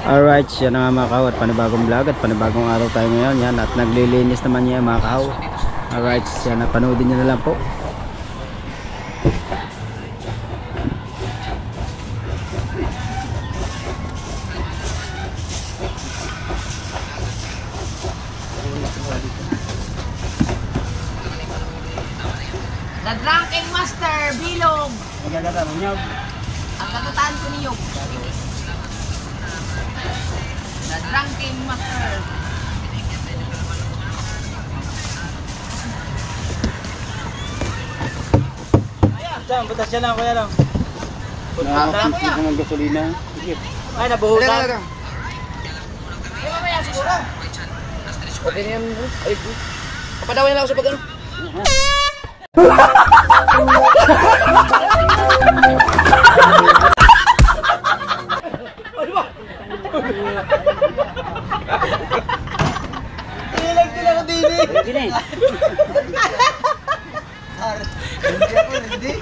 Alright, yan na nga mga kahaw, at panibagong vlog at panibagong araw tayo ngayon. Yan, at naglilinis naman niya mga kahaw. Alright, yan, panoodin nyo na lang po. The Drunken Master, Bilog. Ang katutaan ko niyo. The Drunken Master. Saan, butas yan lang kuya lang. Nakakapit ng gasolina. Ay, nabuhusan. Ay, mamaya siguro. Okay na yan. Ay, kapadawin na ako sa pag-ano. Tilag ako din eh. Hindi. Hindi.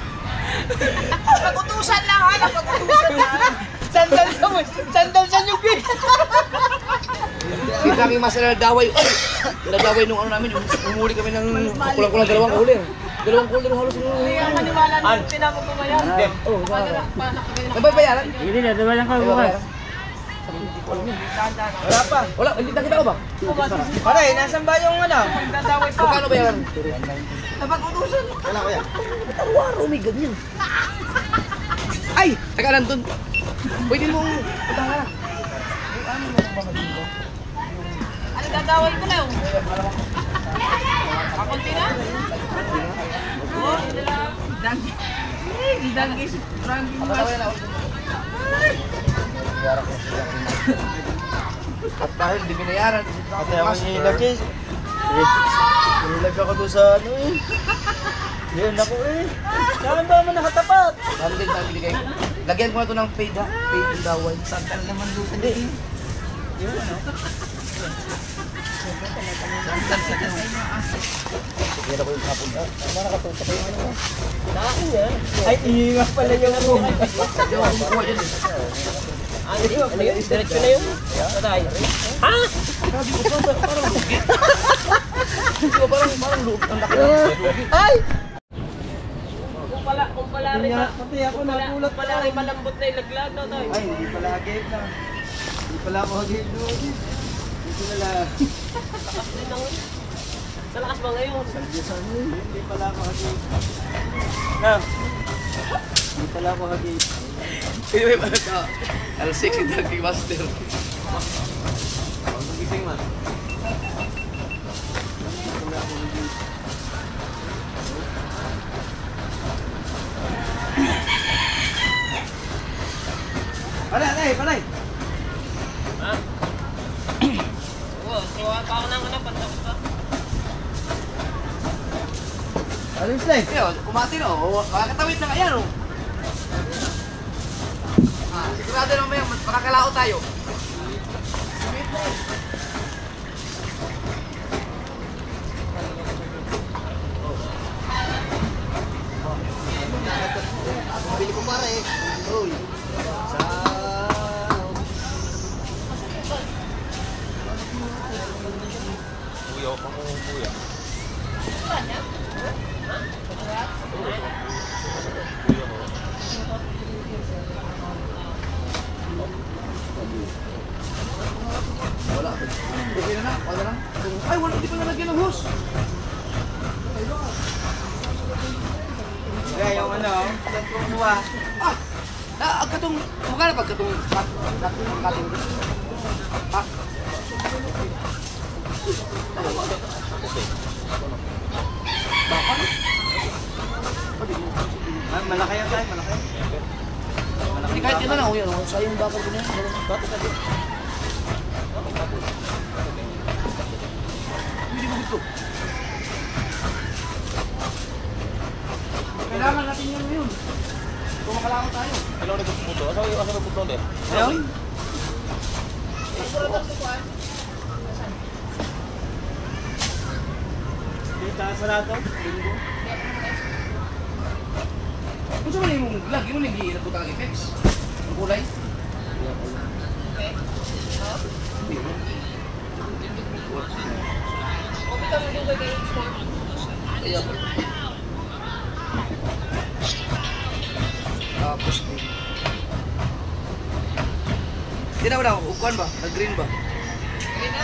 Pag-utusan lang ha, pag-utusan lang. Sandal sa nyugi. Kita kami mas nadaway. Nadaway nung ano namin, yung umuli kami ng kulang-kulang dalawang huli. Dalawang huli halos yung Ang maniwala nung tinapag ko ngayon. oh, nababayaran? Hindi na, diba lang ka bukas? Wala pa. Wala, hindi nakita ko ba? Pare, nasan ba yung ano? Magdadaway pa. Magkano bayaran? Napag-utusan. Wala ko yan. Tawaro, may ganyan. Ay! Teka, nandun. Pwede mong utang ka na. Ano dadaway ko lang? Kakunti na? Oo. Dangi. Dangi. Drunken Master. At dahil di binayaran, at ako nilag eh. Nilag ako doon sa ano eh. Yan ako eh. Saan ba naman nakatapat? Saan din tayo binigay ko? Lagyan ko na ito ng paid ha. Paid daway. Sandal naman doon sa din. Yun ano? Sandal sa din. Sige ako yung hapon ha. Tama nakatutok kayo ano. Saan yan? Ay, iingas pala yung ano. Yung kuha dyan eh. Ano yun? Diretso na yun? Patay. Ha? Sabi ko pa, parang lugi. Parang lugi. Ang laki ng lugi. Ay! Kung pala rin Pati ako nagulat pala rin malambot na ilaglag na tayo. Ay, hindi pala agad na. Hindi pala ako agad doon. Hindi pala. Lakas din ako. Sa lakas ba ngayon? Salbiyasan mo. Hindi pala ako agad. Na. Hindi pala ako agad. Anyway, ano ka? L6 yung Drunken Master. Ang gising man. Palay, palay! Ha? Oo, siwa pa ako ng ano, pantakot pa. Ano yung slide? Yo, kumati na oh. Makakatawid na kaya no? Sigurado na mamaya, makakalao tayo. Bili ko pare. Uy. Sa Kuya pa mo kuya. Wala. Okay na na, wala na. Ay, wala, hindi pa nalagyan ng hose. Kaya yung ano, saan ko kumuha? Katong, magkano pag katong kating? Ha? Bakal? Malaki yan tayo, malaki. Malaki kahit yun na lang, yun. Sayang bakal ko na yan. Bakit ka din? Hindi mo gusto. Kailangan natin yun ngayon. Kung makalangon tayo. Alam na nagpupunto? Asa nagpupunto eh? Ayun? Dito sa lato? Bingo? Kung saan mo lagi mo nag-iilat ko talaga effects? Ang kulay? Ayan. Tapos din. Hindi na ba? Ukuan ba? Nag-green ba? Green na?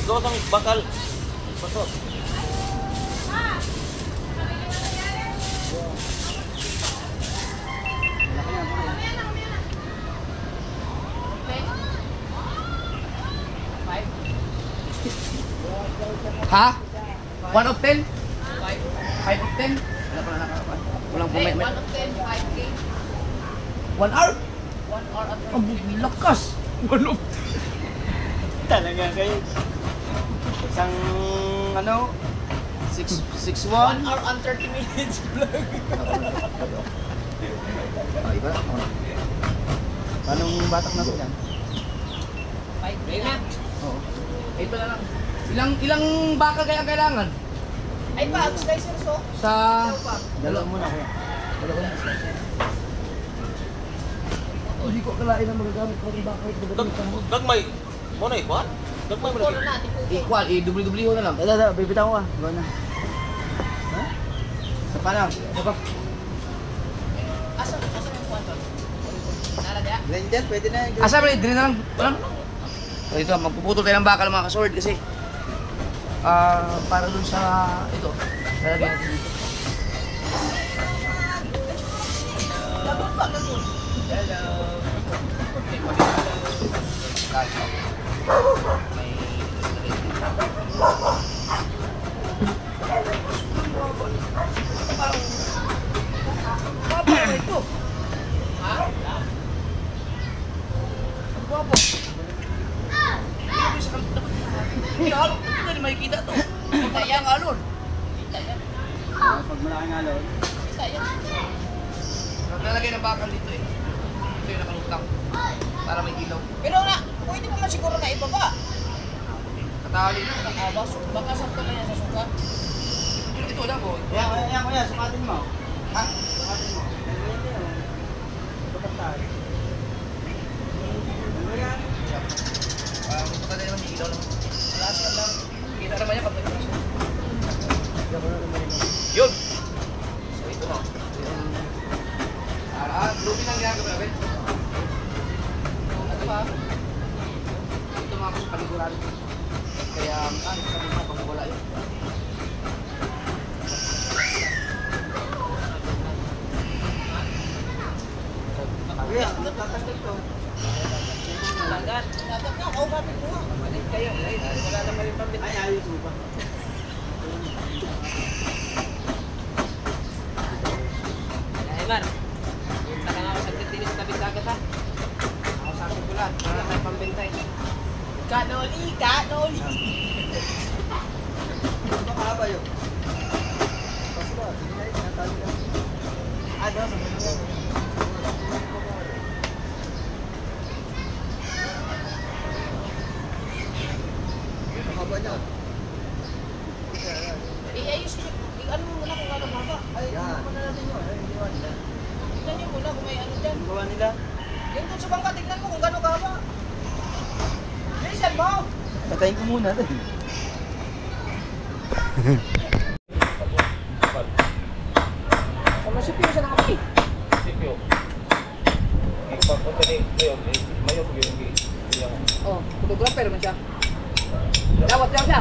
Ikaw ang bakal. Pasok. Ha? 1 of 10? 5 of 10? Wala pala nakakapan. Walang pumayat. 1 of 10, 5K. 1 hour? 1 hour at Ang lakas! 1 of Talaga kayo. Isang ano, 6'1". 1 hour and 30 minutes vlog. Ah, iba? Paano batak na ito yan? 5K na. Oo. Ito na lang. Ilang baka kaya kailangan? Ay pa, slicers oh. Sa... Dalawa muna kuya. Dalawa na. Hindi ko kalain ang magagamit ko rin baka ito. Gagmay. Mo na ikuan? Gagmay mo Polo na. natin po. Equal, i-double-double na lang. Dada, bibitaw ko ah. Gawa na. Sa palang. Ano ba? Asa yung kwanto? Nalagya? Blender, pwede na. Asa ba? Dili na lang. Walang. So ito, magpuputol tayo ng bakal mga kasword kasi para dun sa ito. Lalagyan natin dito. Hindi, halo. Hindi na makikita to. Hindi yan, alon. Pag malaking alon. Naglalagay ng bakal dito eh. Ito yung nakalutang. Para may ilaw. Pero na, pwede pa man siguro na ibaba. Katali na. Baka sakto na yan sa suka. Ito lang po. Yan kuya, sukatin mo. Ha? Sukatin mo. Magpapatay naman yung ilaw lang. Malakas lang. Kita naman yan pag nagpapasok. Yun! So ito na. Looping lang ginagawa namin. Ano pa? Ito mga po paliguran. Kaya sabi mo pag wala yun. Kuya, tatanggal ko. Lagat. Lagat na, kausapin mo nga. Balik kayo. Wala naman yung pambit. Ay, ayos mo ba? Ay, Mar. Punta ka nga ako sa tinis sa tabi dagat ha. Kausapin ko lang. Wala tayong pambintay. Kanoli! Kanoli! Ano ka ba yun? Paso ba? Sige na yun, natali lang. Ano? Haba niya. Iayos ko. Ano mo muna kung ano haba. Ay, Yan. ano na natin yun. Tignan nyo muna kung may ano dyan. Ang gawa nila. Yung doon sa bangka, tignan mo kung gano'ng kahaba. Listen mo! Patayin ko muna ito. Masipyo siya ng apoy. Sipyo. Ipagpunta ni Leo. Mayo po yung Oh, photographer man siya. Dawat siya.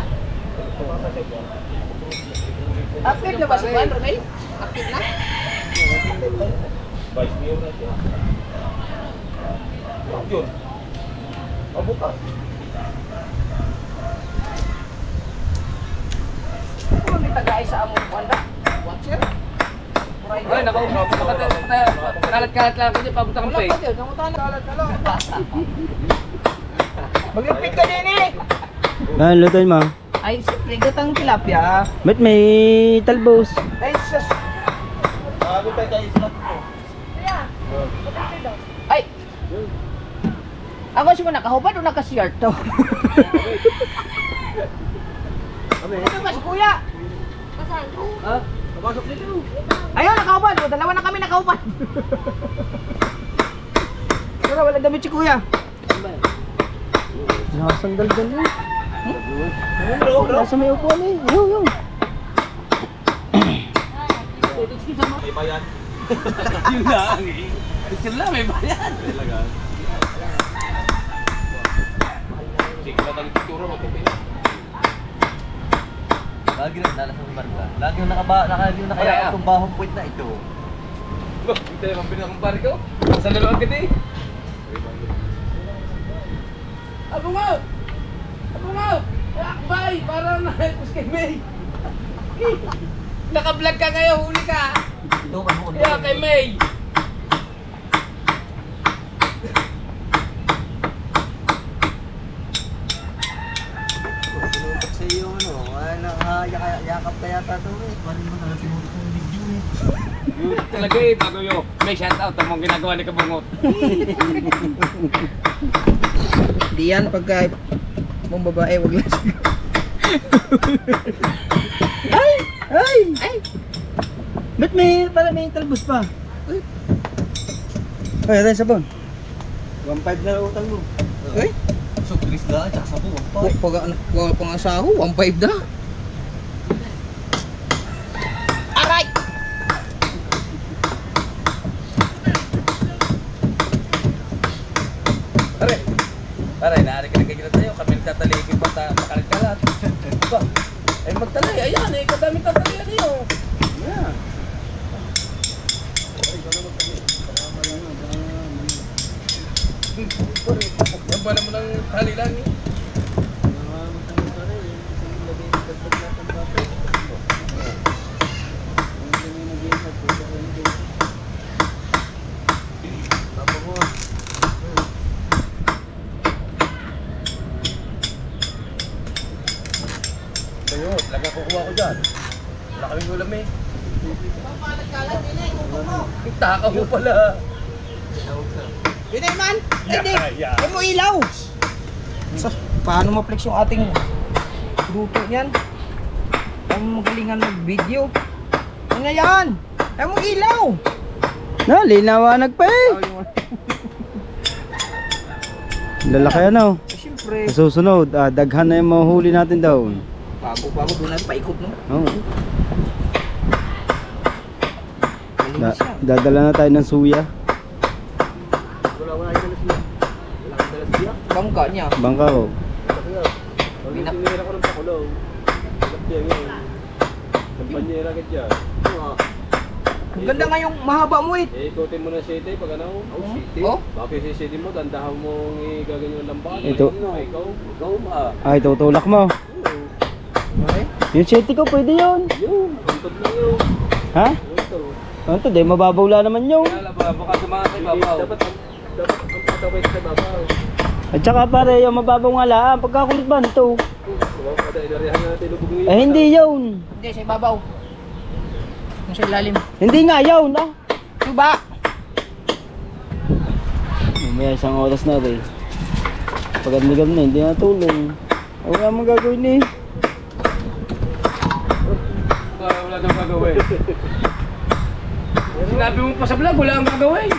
Active na ba si Juan Romel? Active na? Vice Mayor na siya. Yun. Mabukas. Kung may tagay sa among Juan ba? Watcher? Ay, kalat-kalat lang kasi papunta kang pay. Maglipit ka din eh! Yan, lutuin mo. Ay, simple, gatang tilapia. Ba't may talbos? Ay, sus! Bago tayo tayo slot ko. Ay! Ako siya nakahubad o nakasiyart to? Ito ba si kuya? Ha? Papasok dito. Ayun, nakaupan. O, dalawa na kami nakaupan. Pero wala damit si kuya. Nakasandal dyan eh. Nasa may upuan eh. Yung. May bayan. Yun lang eh. Picture lang, may bayan. Talaga. Sige na tayo picture mo. Lagi na nalasang sa barka. Lagi yung nakaya itong bahong point na ito. Hindi naman pinakambari ko. Sa lalo agad eh. Abungaw! Abungaw! Akbay! Para na-helpos kay May. Naka-vlog ka ngayon, huli ka. Ito, ano ko Kaya kay May. sa iyo, ano, nakayakap ka yata ito eh. Parang naman nakatimutok ng video eh. Yun talaga eh, bago yun. May shoutout ang mga ginagawa ni Kabungot. Di yan pagka mong babae, wag lang siya. Ay! Ba't may talbos pa? Ay, rin sabon. 1.5 na utang mo. Ay! So, Chris lang, tsaka sa buwang pa. Pangasaho, 1.5 na. Aray! Pare, naari ka na ganyan tayo. Kami nagtataligin pa makalit-kalat. Ba? Ay magtalay, ayan eh. Kadami tatalian niyo. Yeah. Yan ba naman ang tali lang eh. Ayun, talaga kukuha ko dyan. Wala kaming ulam eh. Takaw mo pala. Yun ay man! Hindi! Ay mo ilaw! So, paano ma-flex yung ating grupo niyan? Ang magalingan mag-video. Ano na yan? Ay mo ilaw! Na, linawanag pa eh. Lalaki ano. Siyempre, Sa susunod, daghan na yung mahuli natin daw. bago doon natin paikot no? Oo. Malinis siya. Dadala na tayo ng suya. Wala kayo dalas niya. Wala kayo dalas niya. Bangka niya. Bangka ko. Tinira ko ng pakulo. Lapya yun. Kampanyera ka dyan. Ang ganda nga yung mahaba mo eh. Ikutin mo na city pag ano. City. Oh? Bakit si city mo, dandahan mo gaganyan yung lambahan. Ito. Ikaw ma. Ay, tutulak mo. Okay. Yung city ko, pwede yun. Yun, untod lang yun. Ha? Ito. Ano to, di mababaw lang naman yun. Kaya ba, baka sumama kay babaw. Dapat ang patawid kay babaw. At saka pare, yung mababaw nga lang, pagkakulit ba nito? Kada inarihan natin lubog ngayon. Eh, hindi yun. Hindi, sa ibabaw. Yung sa ilalim. Hindi nga yun, ah. Tuba! Mamaya isang oras na rin. Pagandagam na, hindi na tulong. Ay, wala mong gagawin eh. Wala nang gagawin. Sinabi mo pa sa vlog, wala kang gagawin.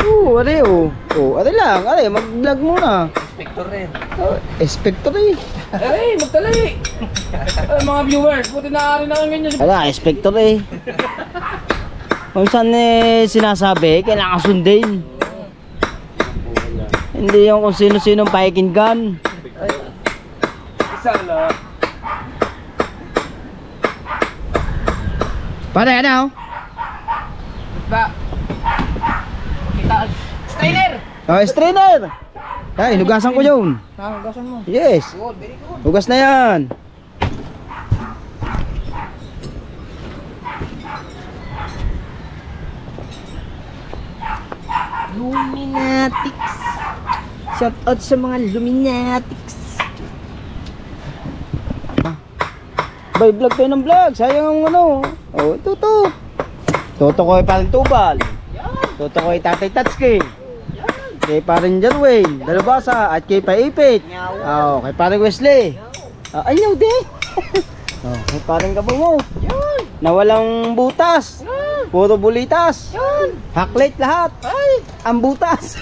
Oo, are oh. Oo, are lang, are, mag-vlog muna. Inspector rin. Expector eh. Eh, magtalay. Mga viewers, buti na rin ang ganyan. Ala, expector eh. Kung saan sinasabi, kailangan sundin. Hindi yung kung sino-sinong pakikinggan. Isa lang. Pare, ano? Ba? Kita. Strainer! Oh, strainer! Ay, hugasan ko yun. Hugasan mo. Yes. Good, very good. Hugas na yan. Luminatics. Shout out sa mga Luminatics. Bay, vlog tayo ng vlog. Sayang ang ano. Oh, tuto. Toto ko ay parang tubal. Toto ko ay tatay Tatsuki. Kay parang Jarwin, Dalubasa, at kay Paipit. Oh, kay parang Wesley. Ayaw di. Oh, may parang kabaw mo. Yan. Na walang butas. Yan. Puro bulitas. Yan. Haklit lahat. Ay. Ang butas.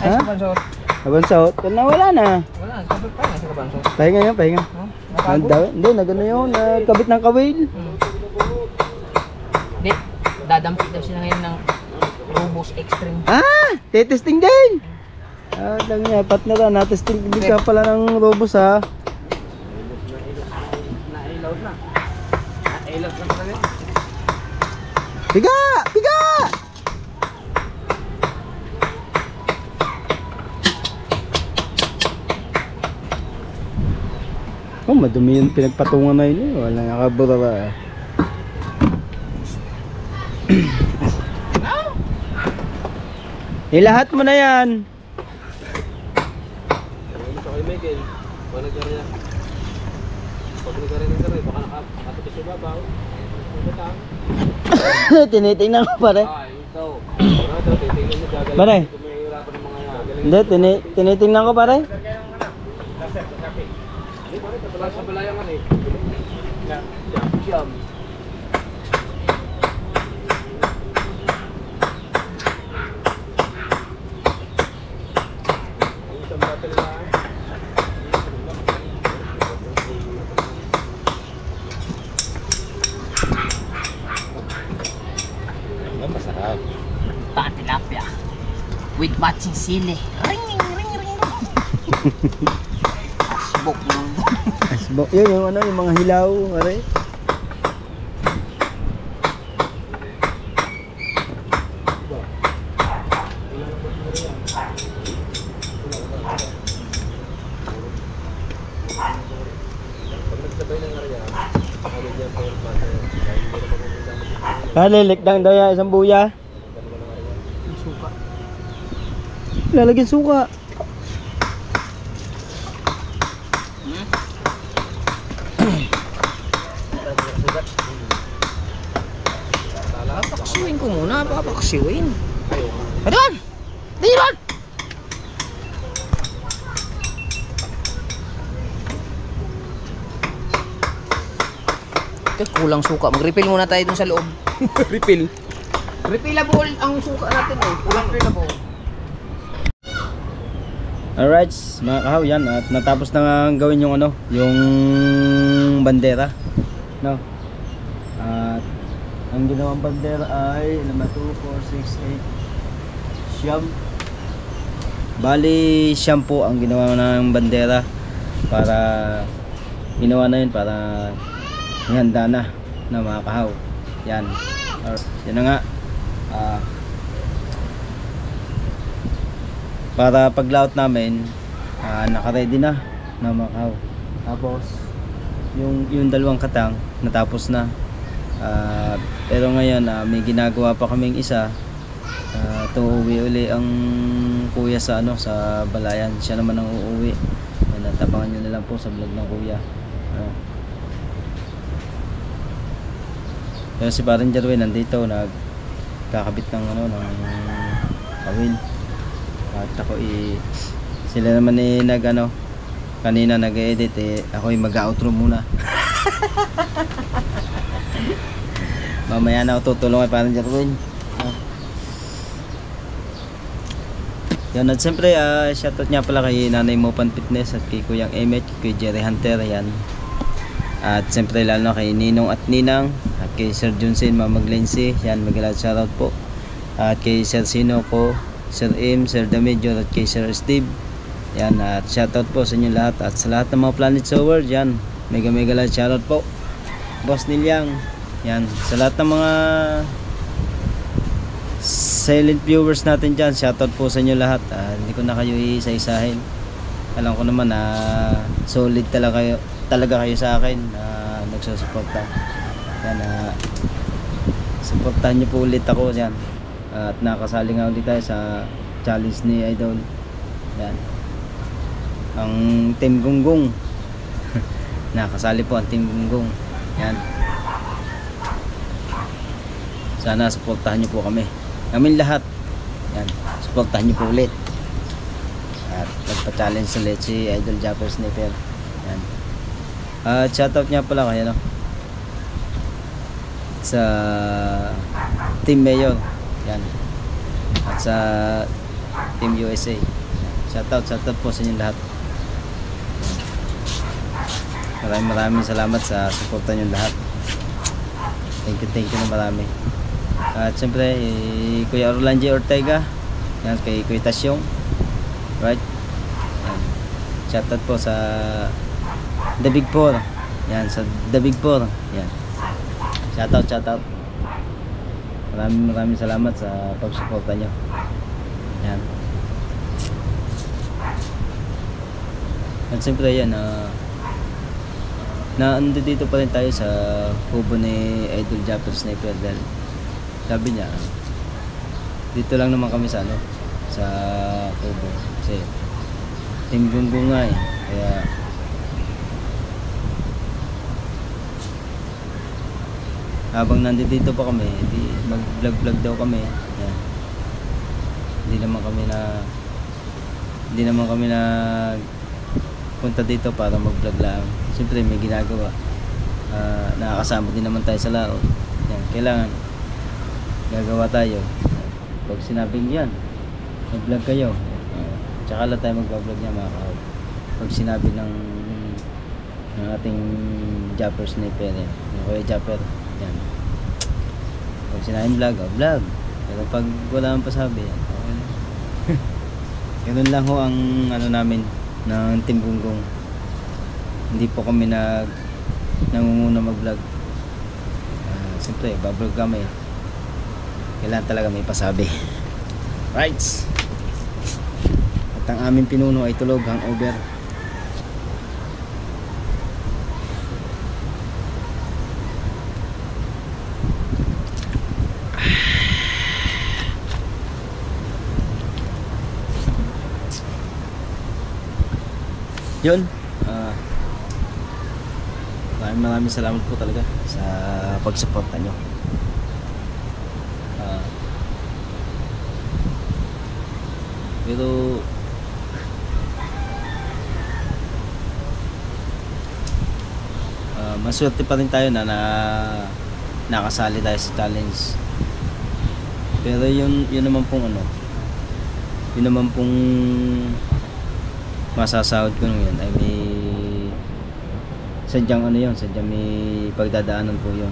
Ay, Ha? kabansot. Kabansot. Wala na. Wala, sabot pa nga sa kabansot. Pahinga yan, pahinga. Nakago? Hindi, nagano yun. Nagkabit ng kawil. Hindi, dadampit daw sila ngayon ng Robos Extreme. Ah! Tetesting din! Ah, lang niya. Pat na lang. Natesting din ka pala ng robos ha. Nailaw na. Nailaw na pala yun. Piga! Piga! Oh, madumi yung pinagpatungan na yun. Wala nakaburara. Ilahat mo na yan. Ito kay Michael. Pag nagkarya. Pag nagkarya ng karya, baka nakatapos sa babaw. Tinitingnan ko pare. Ito. Ito, titingnan mo gagawin. Pare. Kung may hirapan ng mga galing. Hindi, tinitingnan ko pare. Hindi, pare, tatala sa balayangan eh. Siyam. Masarap. Tilapia. With matching sili. Ring, ring, ring. Asbok mo. Asbok yun, yung ano, yung mga hilaw, pare. Lilikdang daw yan, isang buya. Suka. Lalagyan suka. Papaksiwin ko muna, papaksiwin. Adon! Diron! Kulang suka. Mag-refill muna tayo dun sa loob. Refill. Refillable ang suka natin eh. Kulang refillable. Alright, mga kahaw, yan. At natapos na nga gawin yung ano, yung bandera. No? At ang ginawang bandera ay 2, 4, 6, 8 siyam. Bali, siyam po ang ginawa ng bandera. Para ginawa na yun para handa na mga kahaw. Yan. Yan na nga. Para paglaot namin, naka-ready na mga kahaw. Tapos yung dalawang katang natapos na. Pero ngayon may ginagawa pa kaming isa. Uuwi uli ang kuya sa ano, sa Balayan. Siya naman ang uuwi. Tabangan nyo na lang po sa vlog ng kuya. Pero si Parang Jarwin nandito, nagkakabit ng ano, ng kawil. At ako sila naman nag-ano, kanina nag-edit ako mag-outro muna. Mamaya na ako tutulong kay Parang Jarwin. Yan, at siyempre shoutout nga pala kay Nanay Mopan Fitness at kay Kuyang Emet, kay Jerry Hunter, yan. At siyempre lalo kay Ninong at Ninang at kay Sir Junsin, Mama Glency, yan, mag-shout shoutout po. At kay Sir Sino ko, Sir Im, Sir Damedjo at kay Sir Steve, yan. At shoutout po sa inyo lahat at sa lahat ng mga planet sa world, yan. Mega shoutout po Boss Nilyang, yan. Sa lahat ng mga silent viewers natin dyan, shoutout po sa inyo lahat. Hindi ko na kayo isa-isahin. Alam ko naman na solid talaga kayo sa akin, nagsusuporta. Yan, supportahan nyo po ulit ako yan. At nakasali nga ulit tayo sa challenge ni Idol. Yan, ang Team Gunggong. Nakasali po ang Team Gunggong. Yan, sana supportahan nyo po kami lahat. Yan, supportahan nyo po ulit. At nagpa-challenge ulit si Idol Japper Sniper. Yan, At shoutout nga pala kay ano, sa Team Mayor. Yan. At sa Team USA. Shoutout po sa inyo lahat. Maraming salamat sa suporta nyo lahat. Thank you na marami. At siyempre Kuya Orlando Ortega, yan, kay Kuya Tasyong, right? Yan. Shoutout po sa The Big Four. Yan, sa The Big Four. Yan. Shoutout. Maraming salamat sa pagsuporta nyo. Yan. At siyempre yan, dito pa rin tayo sa kubo ni Idol Japper Sniper dahil sabi niya dito lang naman kami sa ano, sa kubo kasi Team Gunggong nga eh, kaya habang nandito pa kami di mag vlog daw kami. Yan. Hindi naman kami na punta dito para mag vlog lang. Siyempre may ginagawa, nakakasama din naman tayo sa laot. Yan, kailangan gagawa tayo. Pag sinabing yan, mag vlog kayo, tsaka lang tayo mag vlog niya mga kahap. Pag sinabi ng ating Japper Sniper, yan, yung Kuya Japper, yan, pag sinabing vlog, vlog. Pero pag wala nang pasabi, yan, okay na. Ganun lang ho ang ano namin ng Team Gunggong. Hindi po kami nangunguna mag-vlog. Siyempre, bablog kami. Kailangan talaga may pasabi. Right. At ang aming pinuno ay tulog, hangover. Yun. Maraming salamat po talaga sa pagsuporta nyo. Pero maswerte pa rin tayo na nakasali tayo sa challenge. Pero yun naman pong ano, yun naman pong masasahod ko nung yun ay may sadyang ano yun, sadyang may pagdadaanan po yun.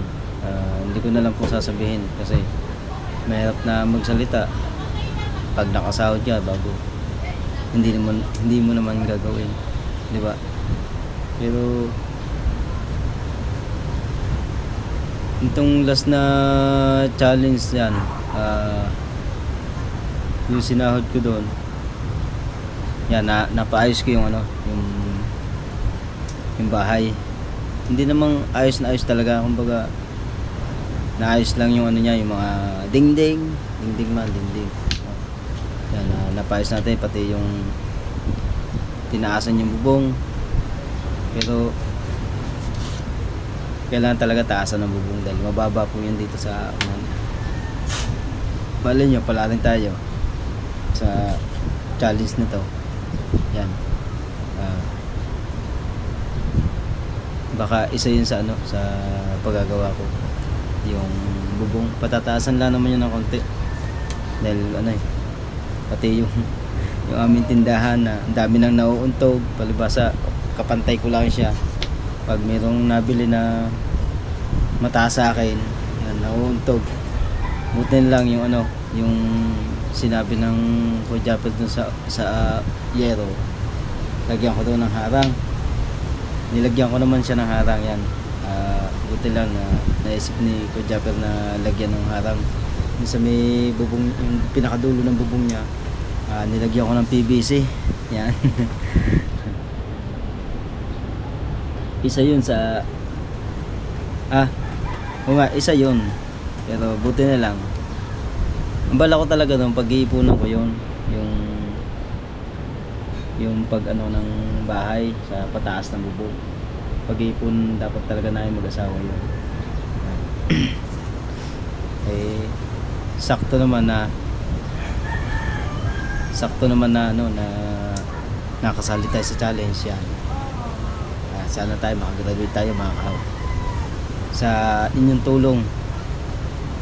Hindi ko na lang po sasabihin kasi mahirap na magsalita pag nakasahod ka bago hindi mo naman gagawin, di ba? Pero itong last na challenge yan, yung sinahod ko doon, yan, napaayos ko yung ano, yung bahay. Hindi namang ayos na ayos talaga, kumbaga naayos lang yung ano niya, yung mga dingding man. Yan, napaayos natin pati yung tinaasan yung bubong. Pero kailangan talaga taasan ng bubong dahil mababa po yun dito sa bali nyo, pala rin tayo sa challenge na to. Yan, baka isa yun sa ano, sa paggagawa ko, yung bubong. Patataasan lang naman yun ng konti dahil ano eh, pati yung aming tindahan na ang dami nang nauuntog, palibasa kapantay ko lang siya. Pag mayroong nabili na mataas sa akin, yan, nauuntog. Buti lang yung ano, yung sinabi ng Kuya Japper dun sa yero, lagyan ko doon ng harang. Nilagyan ko naman siya ng harang, yan. Buti lang na naisip ni Kuya Japper na lagyan ng harang. Yung sa may bubong, yung pinakadulo ng bubong niya, nilagyan ko ng PVC. Yan. Isa yun sa isa yun, pero buti na lang. Ang bala ko talaga doon, pag-iipunan ko yun, yung pag ano ng bahay sa pataas ng bubong. Pag-iipon dapat talaga namin mag-asawa yun. Sakto naman na ano na nakasali tayo sa challenge yan. sana tayo makagraduate tayo mga kahaw. Sa inyong tulong,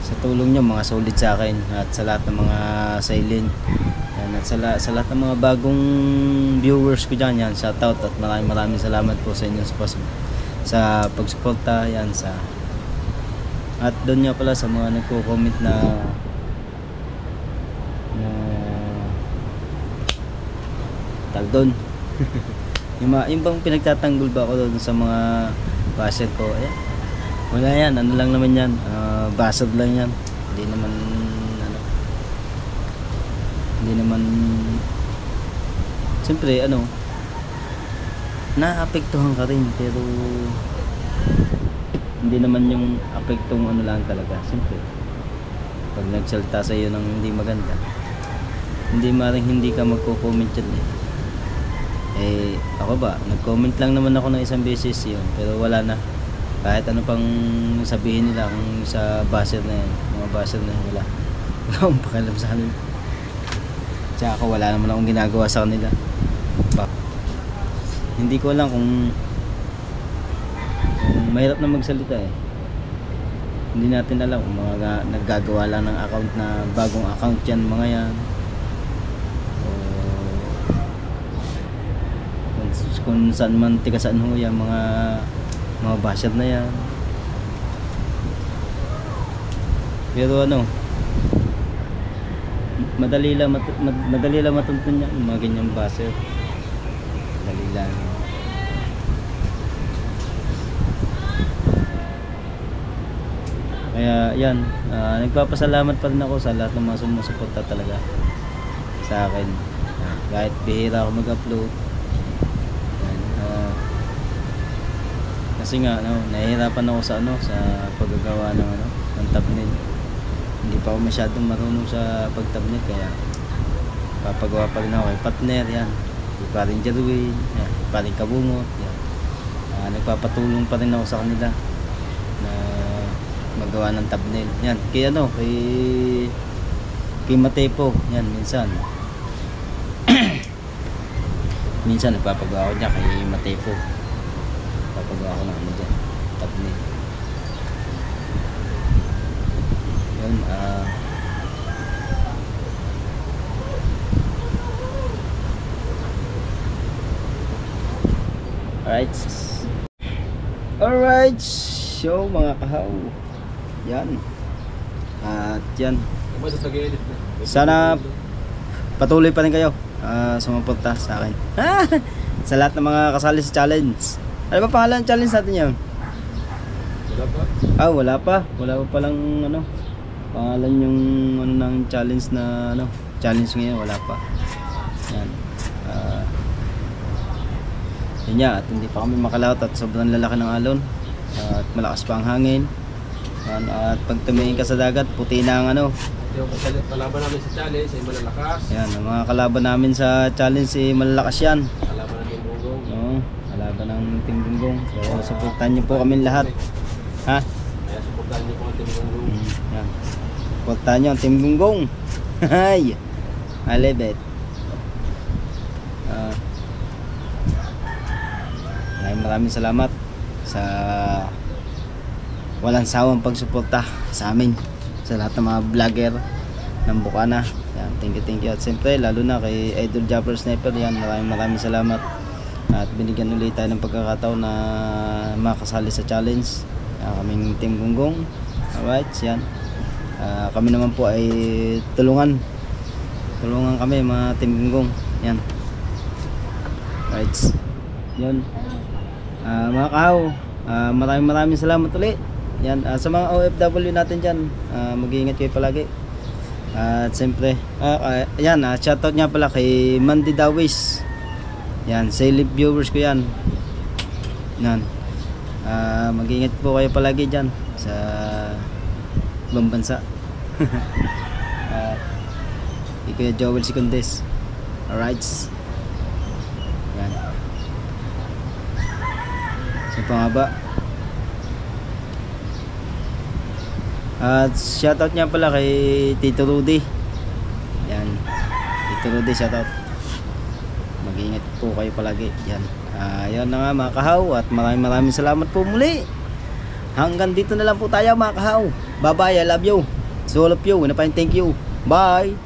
sa tulong nyo mga solid sa akin at sa lahat ng mga silent yan, at sa lahat ng mga bagong viewers ko dyan, yan, shoutout at maraming salamat po sa inyo sa pagsuporta yan sa at doon nga pala sa mga nagko-comment na taldon yung bang pinagtatanggol ba ako doon sa mga basher ko, wala yan, ano lang naman yan, basad lang yan, hindi naman siyempre naapektuhan ka rin pero hindi naman yung apektong lang talaga. Siyempre pag nagsalta sa iyo ng hindi maganda, hindi ka magko-comment yan ako ba, nag-comment lang naman ako ng isang beses yun, pero wala na, kahit ano pang sabihin nila kung sa basher na yan, mga basher na yan, wala akong pakialam sa kanila. Tsaka ako, wala naman akong ginagawa sa kanila. Hindi ko alam kung mahirap na magsalita hindi natin alam kung mga naggagawa lang ng account na bagong account yan, mga yan, kung saan man tiga saan ho yan, mga basher na yan. Pero madali lang matuntun yan mga ganyang basher, madali lang. Kaya yan, nagpapasalamat pa rin ako sa lahat ng mga sumusuporta talaga sa akin, kahit bihira ako mag-upload. Kasi nga nahihirapan ako sa sa paggagawa ng thumbnail. Hindi pa ako masyadong marunong sa pag-thumbnail, kaya papagawa pa rin ako kay partner yan, paring Jerwin yan, paring Kabungot yan. Nagpapatulong pa rin ako sa kanila na magawa ng thumbnail yan, kay Matepo yan. Minsan nagpapagawa ko niya kay Matepo, papagawa ko ng dyan, thumbnail yan. Alright, so mga kahaw yan, at yan, sana patuloy pa rin kayo sumuporta sa akin sa lahat ng mga kasali sa challenge. Ano ba pangalan ng challenge natin yun? Wala pa palang pangalan yung ng challenge na challenge ngayon, wala pa yan. Yun nga, at hindi pa kami makalawat at sobrang lalaki ng alon at malakas pa ang hangin yan, at pag tumingin ka sa dagat puti na ang yung kalaban namin sa challenge ay malalakas. yan, ang mga kalaban namin sa challenge malalakas yan, Kalaban ng Team Gunggong. kalaban ng Team Gunggong. So supportan niyo po kami lahat, Kaya supportahan niyo po ang Team Gunggong. yan, supportan niyo ang Team Gunggong. Hay, I love it. Maraming salamat sa walang sawang pagsuporta sa amin, sa lahat ng mga vlogger ng Bukana yan. Thank you at siyempre lalo na kay Idol Japper Sniper yan, maraming salamat at binigyan ulit tayo ng pagkakataon na makasali sa challenge kaming Team Gunggong. Alright, yan, kami naman po ay tulungan kami mga Team Gunggong yan. Alright, yun. Mga kahaw, maraming salamat ulit yan, sa mga OFW natin dyan, mag-iingat kayo palagi. At siyempre yan, shoutout nga pala kay Mandy Dawis yan, silent viewers ko yan. Mag-iingat po kayo palagi dyan sa ibang bansa. Ikaw Joel Secundes. Alright, yan. So pa nga ba? At shoutout niya pala kay Tito Rudy. Yan, Tito Rudy, shoutout. Mag-ingat po kayo palagi. Yan. Yan na nga mga kahaw, at maraming salamat po muli. Hanggang dito na lang po tayo mga kahaw. Bye bye, I love you. So all of you, thank you. Bye.